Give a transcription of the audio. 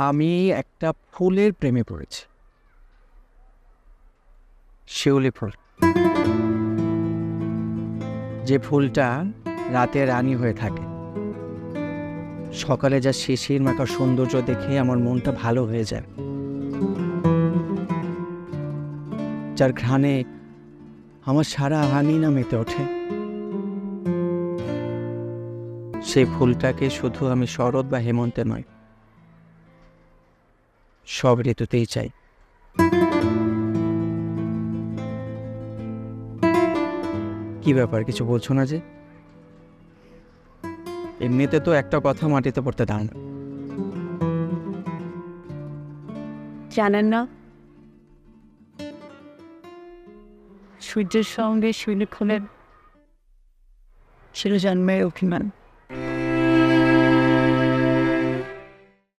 আমি একটা ফুলের প্রেমে পড়েছি। শিউলি ফুল, যে ফুলটা রাতে রানী হয়ে থাকে। সকালে যা শিশির মাখা সৌন্দর্য দেখে আমার মনটা ভালো হয়ে যায়, যার ঘ্রাণে আমার সারা আঙিনা মেতে ওঠে। সেই ফুলটাকে শুধু আমি শরৎ বা হেমন্তে নয়, সব ঋতুতেই চাই। কি ব্যাপার, কিছু বলছো না যে? এমনিতে তো একটা কথা মাটিতে পড়তে দাও না। জানেন না, সূর্যের সঙ্গে শিউলি ফুলের চিরজন্মের অভিমান।